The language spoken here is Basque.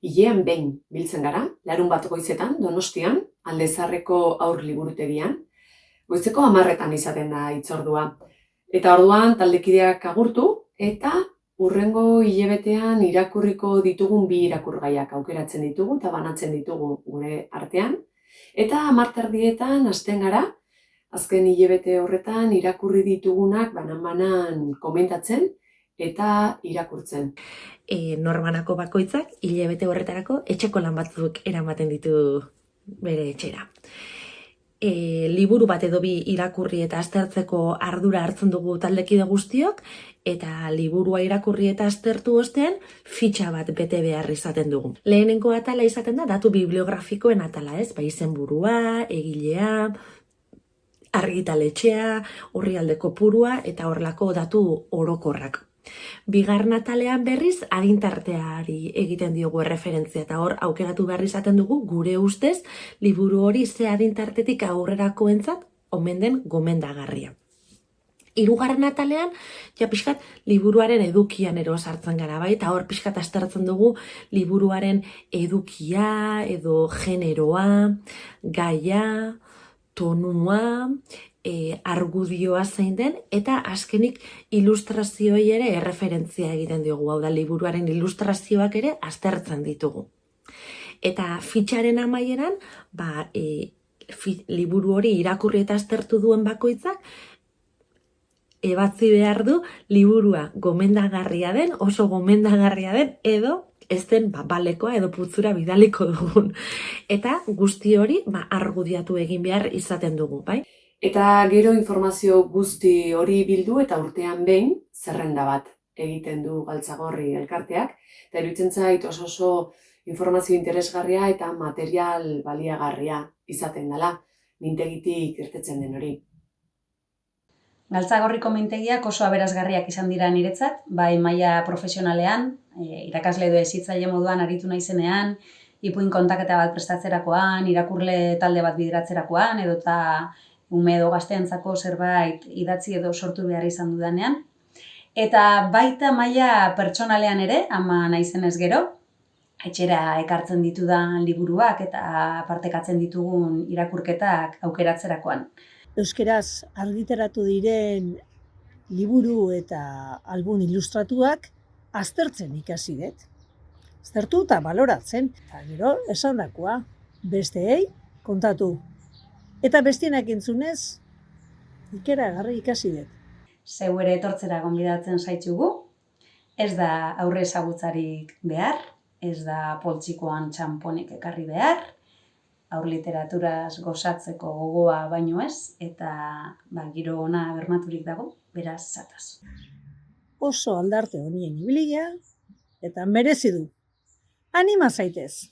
Hilean behin biltzen gara, larunbat goizetan, Donostian, Alde Zaharreko Haur Liburutegian. Goizeko 10:00 izaten da hitzordua. Eta orduan taldekideak agurtu eta hurrengo hilabetean irakurriko ditugun 2 irakurgaiak aukeratzen ditugu eta banatzen ditugu gure artean. Eta 10:30 hasten gara, azken hilabete horretan irakurri ditugunak banan-banan komentatzen eta irakurtzen. Normanako bakoitzak hilabete horretarako etxeko lan batzuk eramaten ditu bere etxera. Liburu bat edo 2 irakurri eta aztertzeko ardura hartzen dugu taldekide guztiok, eta liburua irakurri eta aztertu ostean fitxa bat bete behar izaten dugu. Lehenengo atala izaten da datu bibliografikoen atala, ez? Izenburua, egilea, argitaletxea, orrialde kopurua eta horrelako datu orokorrak. Bigarren atalean berriz adintarteari egiten diogu erreferentzia eta hor aukeratu behar izaten dugu gure ustez liburu hori ze adintartetik aurrerakoentzat omen den gomendagarria. Hirugarren atalean, pixkat liburuaren edukian ero sartzen gara, bai? Eta hor pixkat aztertzen dugu liburuaren edukia edo generoa, gaia, tonua, argudioa zein den, eta azkenik ilustrazioei ere erreferentzia egiten diogu, hau da liburuaren ilustrazioak ere aztertzen ditugu. Eta fitxaren amaieran, liburu hori irakurri eta aztertu duen bakoitzak, ebatzi behar du liburua gomendagarria den, oso gomendagarria den, edo ez den balekoa edo putzura bidaliko dugun. Eta guzti hori argudiatu egin behar izaten dugu, bai? Eta gero informazio guzti hori bildu eta urtean behin zerrenda bat egiten du Galtzagorri elkarteak. Eta iruditzen zait oso informazio interesgarria eta material baliagarria izaten dela, mintegitik irtetzen den hori. Galtzagorriko mintegiak oso aberasgarriak izan dira niretzat, bai maila profesionalean, irakasle edo hezitzaile moduan aritu naizenean, ipuin kontaketa bat prestatzerakoan, irakurle talde bat bideratzerakoan, edota ume edo gazteentzako zerbait idatzi edo sortu behar izan dudanean. Eta baita maila pertsonalean ere, ama naizenez gero, etxera ekartzen ditudan liburuak eta partekatzen ditugun irakurketak aukeratzerakoan. Euskeraz argitaratu diren liburu eta album ilustratuak aztertzen ikasi dut. Aztertu eta baloratzen. Eta gero, esandakoa, besteei kontatu. Eta bestienak entzunez, ikeragarri ikasi dut. Zeu ere etortzera gonbidatzen zaitzugu, ez da aurre ezagutzarik behar, ez da poltsikoan txamponik ekarri behar, haur literaturaz gozatzeko gogoa baino ez, eta giro ona bermaturik dago, beraz zataz. Oso aldarte honien ibilia eta merezi du. Anima zaitez!